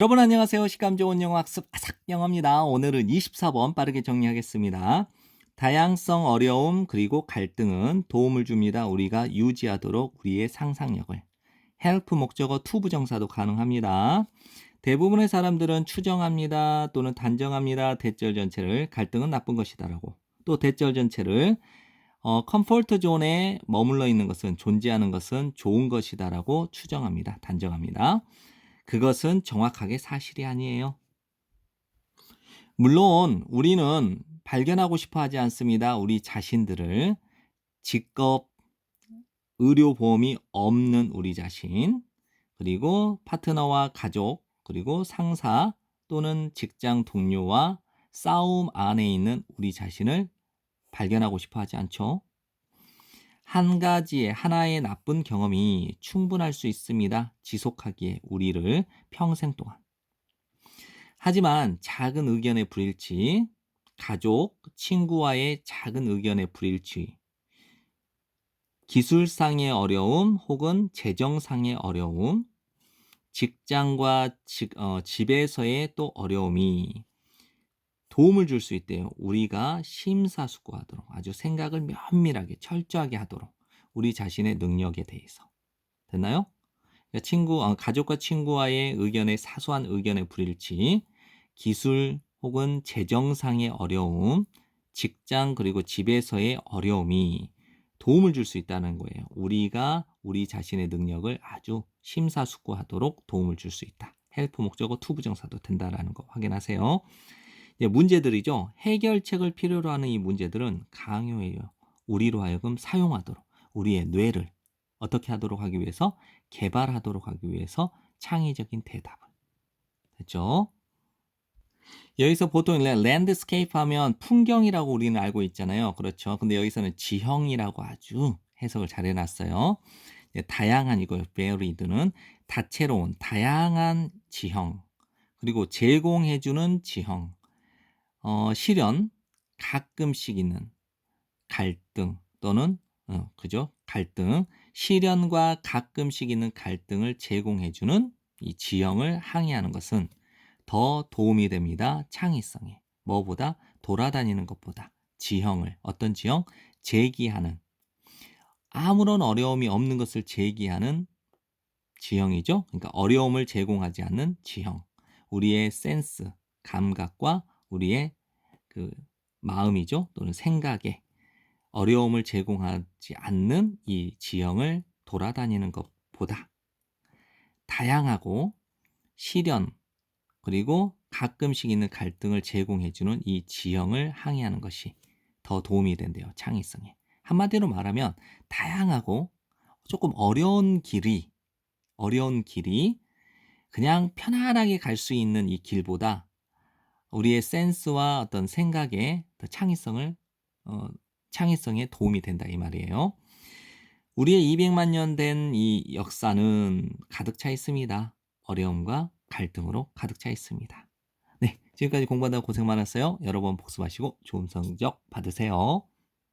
여러분 안녕하세요. 식감 좋은 영어 학습 아삭 영어입니다. 오늘은 24번 빠르게 정리하겠습니다. 다양성, 어려움, 그리고 갈등은 도움을 줍니다. 우리가 유지하도록 우리의 상상력을. help 목적어 to 부정사도 가능합니다. 대부분의 사람들은 추정합니다. 또는 단정합니다. 대절 전체를 갈등은 나쁜 것이다라고. 또 대절 전체를 컴포트 존에 머물러 있는 것은 존재하는 것은 좋은 것이다라고 추정합니다. 단정합니다. 그것은 정확하게 사실이 아니에요. 물론 우리는 발견하고 싶어 하지 않습니다. 우리 자신들을 직업, 의료보험이 없는 우리 자신, 그리고 파트너와 가족, 그리고 상사 또는 직장 동료와 싸움 안에 있는 우리 자신을 발견하고 싶어 하지 않죠. 한 가지의 하나의 나쁜 경험이 충분할 수 있습니다. 지속하기에 우리를 평생 동안. 하지만 작은 의견의 불일치, 가족, 친구와의 작은 의견의 불일치, 기술상의 어려움 혹은 재정상의 어려움, 직장과 집에서의 또 어려움이 도움을 줄 수 있대요. 우리가 심사숙고하도록 아주 생각을 면밀하게 철저하게 하도록 우리 자신의 능력에 대해서. 됐나요? 가족과 친구와의 의견의 사소한 의견의 불일치, 기술 혹은 재정상의 어려움, 직장 그리고 집에서의 어려움이 도움을 줄 수 있다는 거예요. 우리가 우리 자신의 능력을 아주 심사숙고하도록 도움을 줄 수 있다. 헬프 목적어 to 부정사도 된다라는 거 확인하세요. 문제들이죠. 해결책을 필요로 하는 이 문제들은 강요해요. 우리로 하여금 사용하도록 우리의 뇌를 어떻게 하도록 하기 위해서 개발하도록 하기 위해서 창의적인 대답을. 됐죠? 여기서 보통 랜드스케이프 하면 풍경이라고 우리는 알고 있잖아요. 그렇죠. 근데 여기서는 지형이라고 아주 해석을 잘 해놨어요. 다양한 이거 varied는 다채로운 다양한 지형 그리고 제공해주는 지형 실현 가끔씩 있는 갈등 또는 그죠? 갈등 실현과 가끔씩 있는 갈등을 제공해주는 이 지형을 항의하는 것은 더 도움이 됩니다. 창의성에. 뭐보다 돌아다니는 것보다 지형을 어떤 지형? 제기하는 아무런 어려움이 없는 것을 제기하는 지형이죠. 그러니까 어려움을 제공하지 않는 지형. 우리의 센스, 감각과 우리의 그 마음이죠. 또는 생각에 어려움을 제공하지 않는 이 지형을 돌아다니는 것보다 다양하고 실현 그리고 가끔씩 있는 갈등을 제공해주는 이 지형을 항의하는 것이 더 도움이 된대요. 창의성에. 한마디로 말하면 다양하고 조금 어려운 길이 그냥 편안하게 갈 수 있는 이 길보다 우리의 센스와 어떤 생각에 더 창의성에 도움이 된다 이 말이에요. 우리의 200만 년 된 이 역사는 가득 차 있습니다. 어려움과 갈등으로 가득 차 있습니다. 네, 지금까지 공부한다고 고생 많았어요. 여러 번 복습하시고 좋은 성적 받으세요.